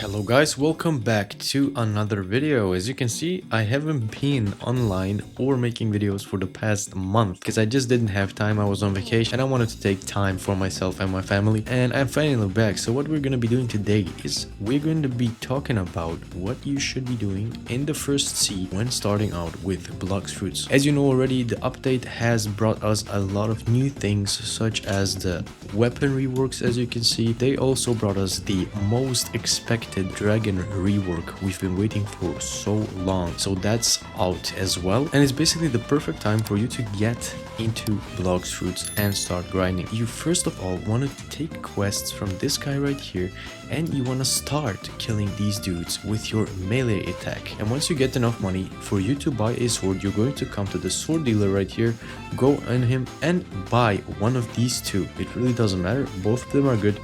Hello guys, welcome back to another video. As you can see, I haven't been online or making videos for the past month because I just didn't have time. I was on vacation and I wanted to take time for myself and my family, and I'm finally back. So what we're going to be doing today is we're going to be talking about what you should be doing in the first seed when starting out with bloxfruits. As you know already, the update has brought us a lot of new things such as the weapon reworks. As you can see, they also brought us the most expected dragon rework we've been waiting for so long. So that's out as well, and it's basically the perfect time for you to get into bloxfruits and start grinding. You first of all want to take quests from this guy right here, and you want to start killing these dudes with your melee attack. And once you get enough money for you to buy a sword, you're going to come to the sword dealer right here, go on him and buy one of these two. It really doesn't matter, both of them are good.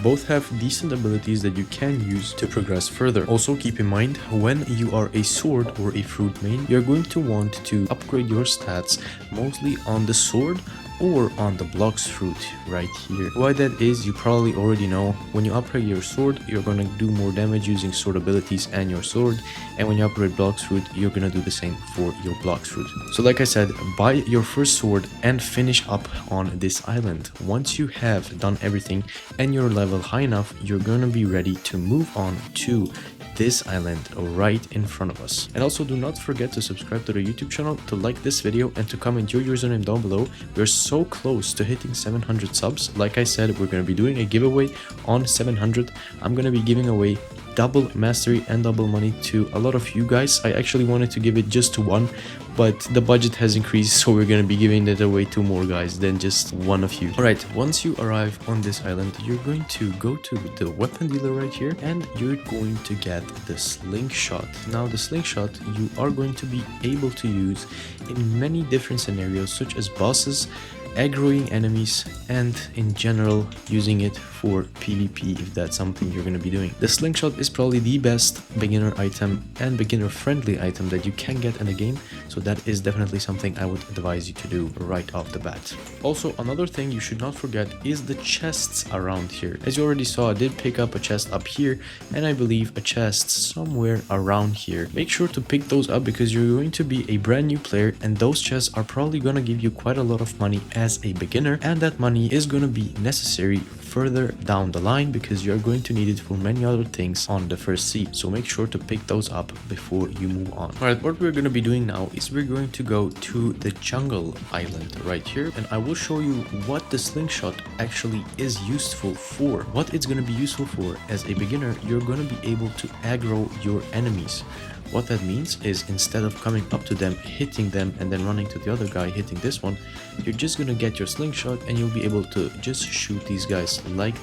Both have decent abilities that you can use to progress further. Also keep in mind, when you are a sword or a fruit main, you're going to want to upgrade your stats mostly on the sword or on the blox fruit right here. Why that is, you probably already know. When you upgrade your sword, you're gonna do more damage using sword abilities and your sword, and when you upgrade blox fruit, you're gonna do the same for your blox fruit. So like I said, buy your first sword and finish up on this island. Once you have done everything and you're level high enough, you're gonna be ready to move on to this island right in front of us. And also do not forget to subscribe to the YouTube channel, to like this video, and to comment your username down below. We're so close to hitting 700 subs. Like I said, we're going to be doing a giveaway on 700. I'm going to be giving away double mastery and double money to a lot of you guys. I actually wanted to give it just to one, but the budget has increased, so we're going to be giving that away to more guys than just one of you. Alright, once you arrive on this island, you're going to go to the weapon dealer right here, and you're going to get the slingshot. Now the slingshot you are going to be able to use in many different scenarios, such as bosses, aggroing enemies, and in general using it for PvP if that's something you're going to be doing. The slingshot is probably the best beginner item and beginner friendly item that you can get in the game, so that is definitely something I would advise you to do right off the bat. Also, another thing you should not forget is the chests around here. As you already saw, I did pick up a chest up here, and I believe a chest somewhere around here. Make sure to pick those up because you're going to be a brand new player, and those chests are probably going to give you quite a lot of money as a beginner, and that money is going to be necessary further down the line because you're going to need it for many other things on the first seed. So make sure to pick those up before you move on. Alright, what we're going to be doing now is we're going to go to the jungle island right here, and I will show you what the slingshot actually is useful for. What it's going to be useful for as a beginner, you're going to be able to aggro your enemies. What that means is, instead of coming up to them, hitting them, and then running to the other guy, hitting this one, you're just gonna get your slingshot and you'll be able to just shoot these guys like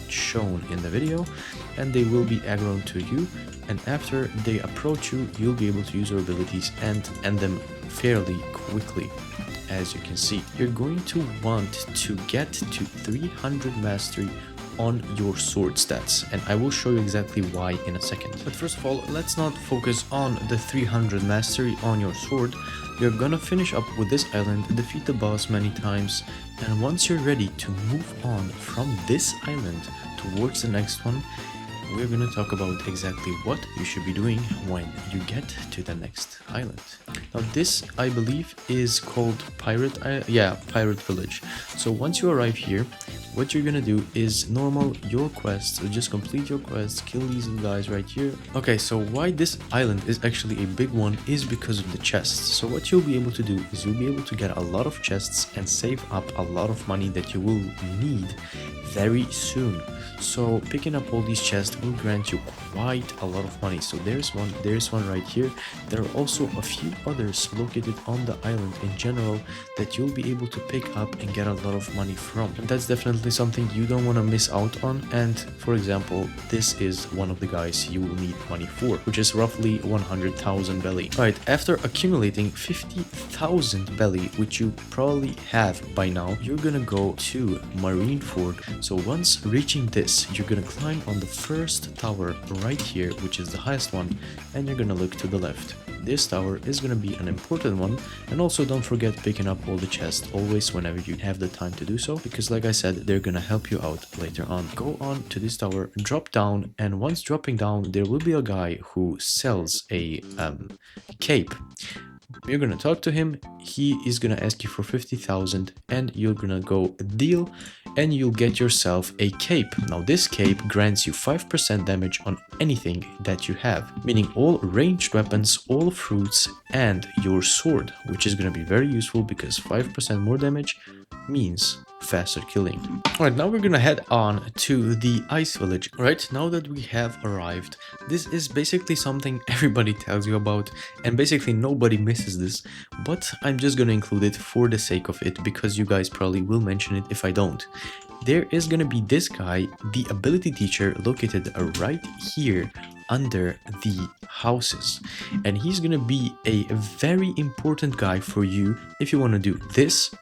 shown in the video, and they will be aggroed to you, and after they approach you, you'll be able to use your abilities and end them fairly quickly. As you can see, you're going to want to get to 300 mastery on your sword stats, and I will show you exactly why in a second. But first of all, let's not focus on the 300 mastery on your sword. You're gonna finish up with this island, defeat the boss many times, and once you're ready to move on from this island towards the next one, we're going to talk about exactly what you should be doing when you get to the next island. Now this, I believe, is called Pirate Village. So once you arrive here, what you're gonna do is normal your quests. So just complete your quests, kill these guys right here. Okay, so why this island is actually a big one is because of the chests. So what you'll be able to do is you'll be able to get a lot of chests and save up a lot of money that you will need very soon. So picking up all these chests will grant you quite a lot of money. So there's one right here. There are also a few others located on the island in general that you'll be able to pick up and get a lot of money from, and that's definitely something you don't want to miss out on. And for example, this is one of the guys you will need money for, which is roughly 100,000 belly. Alright, after accumulating 50,000 belly, which you probably have by now, you're gonna go to Marineford. So once reaching this, you're gonna climb on the first first tower right here, which is the highest one, and you're gonna look to the left. This tower is gonna be an important one, and also don't forget picking up all the chests always whenever you have the time to do so, because like I said, they're gonna help you out later on. Go on to this tower, drop down, and once dropping down, there will be a guy who sells a cape. You're gonna talk to him, he is gonna ask you for 50,000 and you're gonna go deal and you'll get yourself a cape. Now this cape grants you 5% damage on anything that you have, meaning all ranged weapons, all fruits and your sword, which is gonna be very useful because 5% more damage means faster killing. Alright, now we're gonna head on to the ice village. Right, now that we have arrived, this is basically something everybody tells you about and basically nobody misses this, but I'm just gonna include it for the sake of it because you guys probably will mention it if I don't. There is gonna be this guy, the ability teacher, located right here under the houses, and he's gonna be a very important guy for you if you want to do this,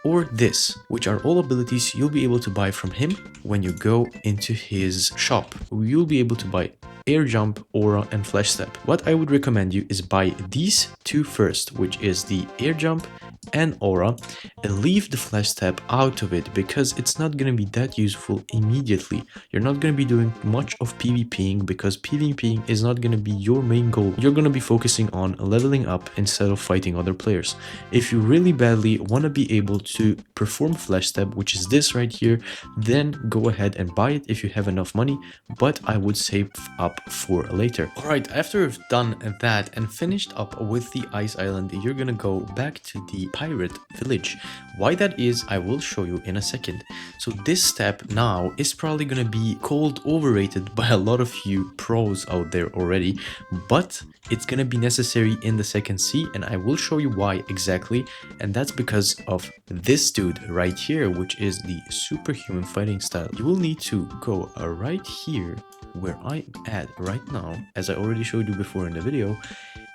or this, which are all abilities you'll be able to buy from him when you go into his shop. You'll be able to buy air jump, aura and flash step. What I would recommend you is buy these two first, which is the air jump and aura, and leave the flash step out of it because it's not going to be that useful immediately. You're not going to be doing much of PvPing because PvPing is not going to be your main goal. You're going to be focusing on leveling up instead of fighting other players. If you really badly want to be able to perform flash step, which is this right here, then go ahead and buy it if you have enough money, but I would save up for later. Alright, after you've done that and finished up with the ice island, you're gonna go back to the pirate village. Why that is, I will show you in a second. So this step now is probably gonna be called overrated by a lot of you pros out there already, but it's gonna be necessary in the second sea, and I will show you why exactly, and that's because of this dude right here, which is the superhuman fighting style. You will need to go right here where I'm at right now, as I already showed you before in the video.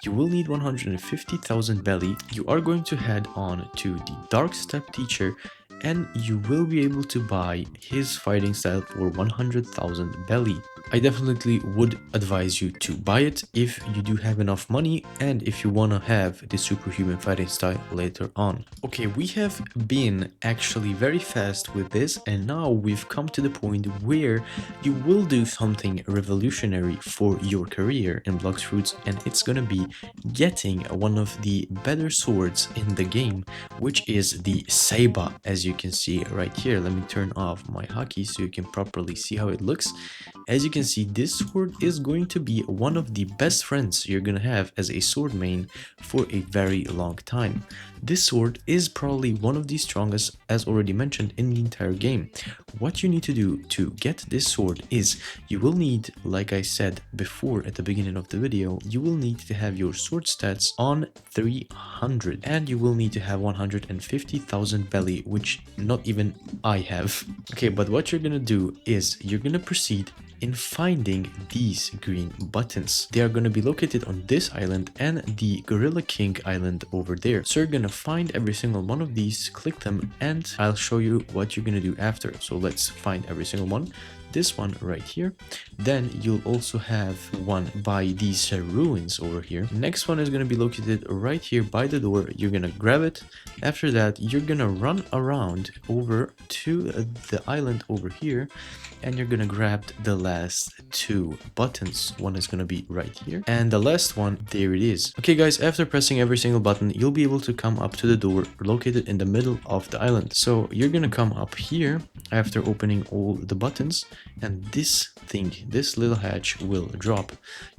You will need 150,000 belly. You are going to head on to the dark step teacher and you will be able to buy his fighting style for 100,000 belly. I definitely would advise you to buy it if you do have enough money and if you want to have the superhuman fighting style later on. Okay, we have been actually very fast with this, and now we've come to the point where you will do something revolutionary for your career in bloxfruits, and it's gonna be getting one of the better swords in the game, which is the saber, as you can see right here. Let me turn off my hotkey so you can properly see how it looks. As you can see, this sword is going to be one of the best friends you're gonna have as a sword main for a very long time. This sword is probably one of the strongest, as already mentioned, in the entire game. What you need to do to get this sword is you will need, like I said before at the beginning of the video, you will need to have your sword stats on 300 and you will need to have 150,000 belly, which not even I have. Okay, but what you're gonna do is you're gonna proceed in finding these green buttons. They are going to be located on this island and the Gorilla King island over there. So you're going to find every single one of these, click them, and I'll show you what you're going to do after. So let's find every single one. This one right here. Then you'll also have one by these ruins over here. Next one is going to be located right here by the door. You're going to grab it. After that, you're going to run around over to the island over here, and you're going to grab the last two buttons. One is going to be right here, and the last one, there it is. Okay guys, after pressing every single button, you'll be able to come up to the door located in the middle of the island. So you're going to come up here after opening all the buttons, and this thing, this little hatch will drop.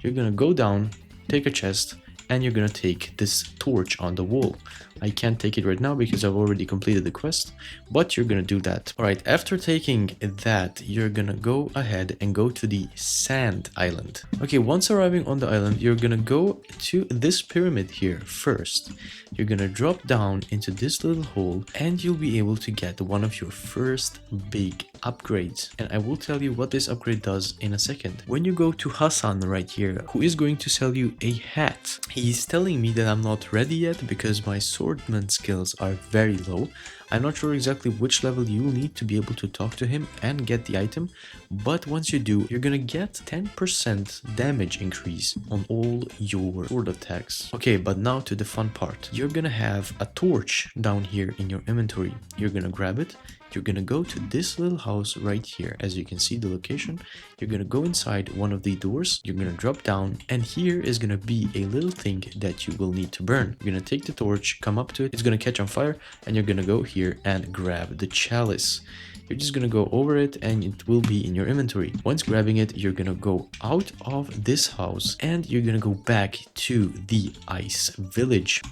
You're gonna go down, take a chest, and you're gonna take this torch on the wall. I can't take it right now because I've already completed the quest, but you're gonna do that. Alright, after taking that, you're gonna go ahead and go to the sand island. Okay, once arriving on the island, you're gonna go to this pyramid here first. You're gonna drop down into this little hole and you'll be able to get one of your first big upgrades. And I will tell you what this upgrade does in a second. When you go to Hassan right here, who is going to sell you a hat. He's telling me that I'm not ready yet because my swordman skills are very low. I'm not sure exactly which level you'll need to be able to talk to him and get the item, but once you do, you're gonna get 10% damage increase on all your sword attacks. Okay, but now to the fun part. You're gonna have a torch down here in your inventory. You're gonna grab it. You're gonna go to this little house right here. As you can see the location, you're gonna go inside one of the doors, you're gonna drop down, and here is gonna be a little thing that you will need to burn. You're gonna take the torch, come up to it, it's gonna catch on fire, and you're gonna go here and grab the chalice. You're just gonna go over it and it will be in your inventory. Once grabbing it, you're gonna go out of this house and you're gonna go back to the ice village.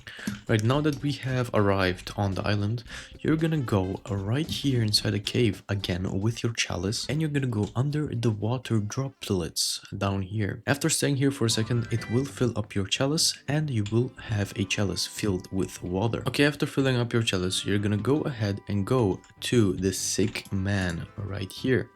Right, now that we have arrived on the island, you're gonna go right here inside a cave again with your chalice, and you're gonna go under the water droplets down here. After staying here for a second, it will fill up your chalice and you will have a chalice filled with water. Okay, after filling up your chalice, you're gonna go ahead and go to the sick man right here.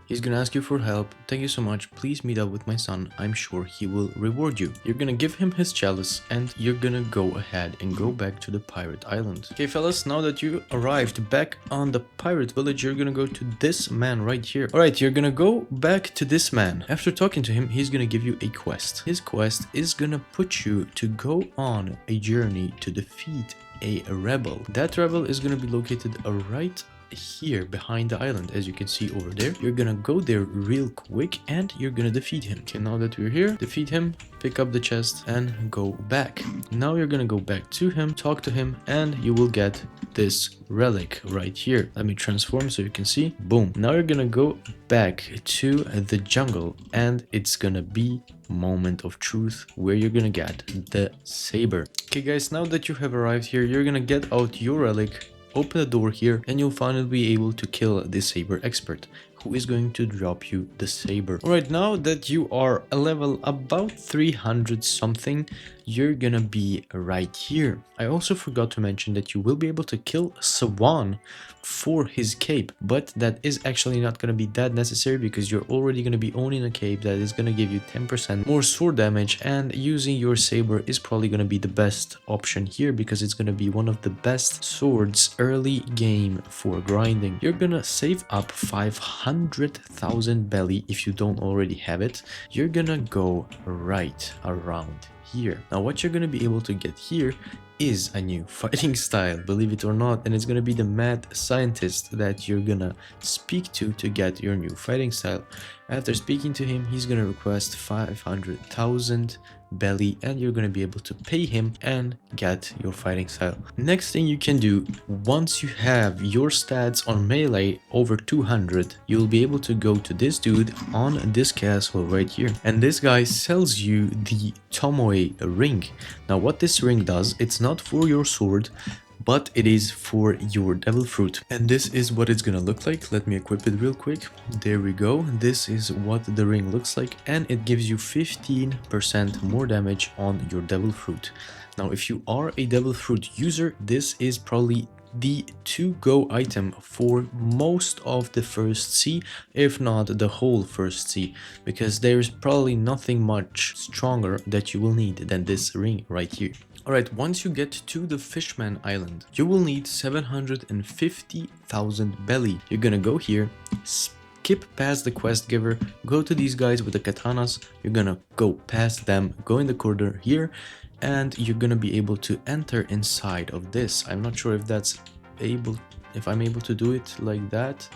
He's gonna ask you for help. Thank you so much. Please meet up with my son. I'm sure he will reward you. You're gonna give him his chalice and you're gonna go ahead and go back to the pirate island. Okay, fellas, now that you arrived back on the pirate village, you're gonna go to this man right here. Alright, you're gonna go back to this man. After talking to him, he's gonna give you a quest. His quest is gonna put you to go on a journey to defeat a rebel. That rebel is gonna be located right here behind the island, as you can see over there. You're gonna go there real quick and you're gonna defeat him. Okay, now that we're here, defeat him, pick up the chest and go back. Now you're gonna go back to him, talk to him, and you will get this relic right here. Let me transform so you can see. Boom. Now you're gonna go back to the jungle and it's gonna be moment of truth where you're gonna get the saber. Okay guys, now that you have arrived here, you're gonna get out your relic, open the door here, and you'll finally be able to kill the saber expert, who is going to drop you the saber. Alright, now that you are a level about 300 something, you're gonna be right here. I also forgot to mention that you will be able to kill Swan for his cape, but that is actually not gonna be that necessary because you're already gonna be owning a cape that is gonna give you 10% more sword damage, and using your saber is probably gonna be the best option here because it's gonna be one of the best swords early game for grinding. You're gonna save up 500,000 belly if you don't already have it. You're gonna go right around here. Now what you're gonna be able to get here is a new fighting style, believe it or not, and it's gonna be the mad scientist that you're gonna speak to get your new fighting style. After speaking to him, he's gonna request 500,000 belly and you're gonna be able to pay him and get your fighting style. Next thing you can do, once you have your stats on melee over 200, you'll be able to go to this dude on this castle right here, and this guy sells you the Tomoe ring. Now what this ring does, it's not for your sword, but it is for your devil fruit, and this is what it's gonna look like. Let me equip it real quick. There we go. This is what the ring looks like, and it gives you 15% more damage on your devil fruit. Now if you are a devil fruit user, this is probably the to-go item for most of the first sea, if not the whole first sea, because there's probably nothing much stronger that you will need than this ring right here. Alright, once you get to the Fishman Island, you will need 750,000 belly. You're gonna go here, skip past the quest giver, go to these guys with the katanas, you're gonna go past them, go in the corner here, and you're gonna be able to enter inside of this. I'm not sure if I'm able to do it like that.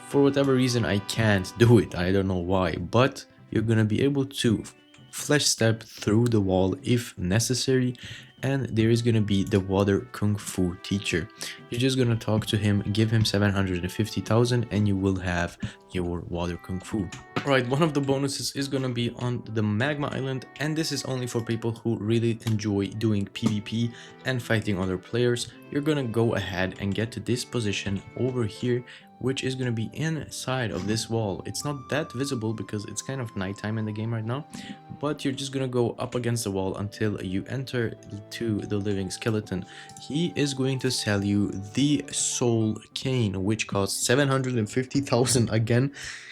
For whatever reason, I can't do it. I don't know why, but you're gonna be able to flesh step through the wall if necessary, and there is gonna be the water kung fu teacher. You're just gonna talk to him, give him 750,000, and you will have your water kung fu. Right, one of the bonuses is gonna be on the magma island, and this is only for people who really enjoy doing PvP and fighting other players. You're gonna go ahead and get to this position over here, which is going to be inside of this wall. It's not that visible because it's kind of nighttime in the game right now, but you're just going to go up against the wall until you enter to the living skeleton. He is going to sell you the soul cane, which costs 750,000 again.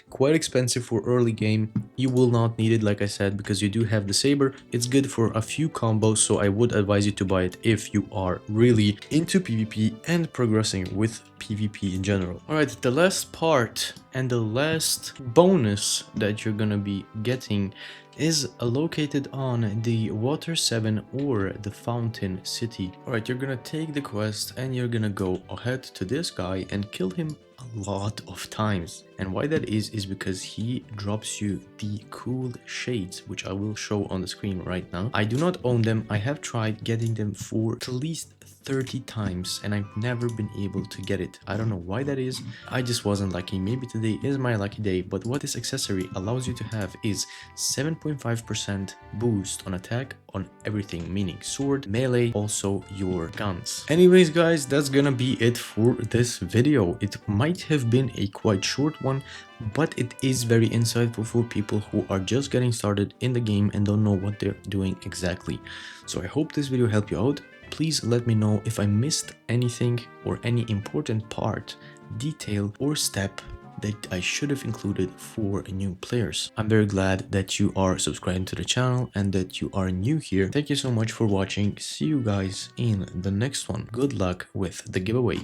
Quite expensive for early game, you will not need it, like I said, because you do have the saber. It's good for a few combos, so I would advise you to buy it if you are really into PvP and progressing with PvP in general. Alright, the last part and the last bonus that you're gonna be getting is located on the Water 7 or the Fountain City. Alright, you're gonna take the quest and you're gonna go ahead to this guy and kill him a lot of times. And why that is because he drops you the cool shades, which I will show on the screen right now. I do not own them. I have tried getting them for at least 30 times and I've never been able to get it. I don't know why that is. I just wasn't lucky. Maybe today is my lucky day. But what this accessory allows you to have is 7.5% boost on attack on everything, meaning sword, melee, also your guns. Anyways guys, that's gonna be it for this video. It might have been a quite short one, but it is very insightful for people who are just getting started in the game and don't know what they're doing exactly. So I hope this video helped you out. Please let me know if I missed anything or any important part, detail or step that I should have included for new players. I'm very glad that you are subscribed to the channel and that you are new here. Thank you so much for watching. See you guys in the next one. Good luck with the giveaway.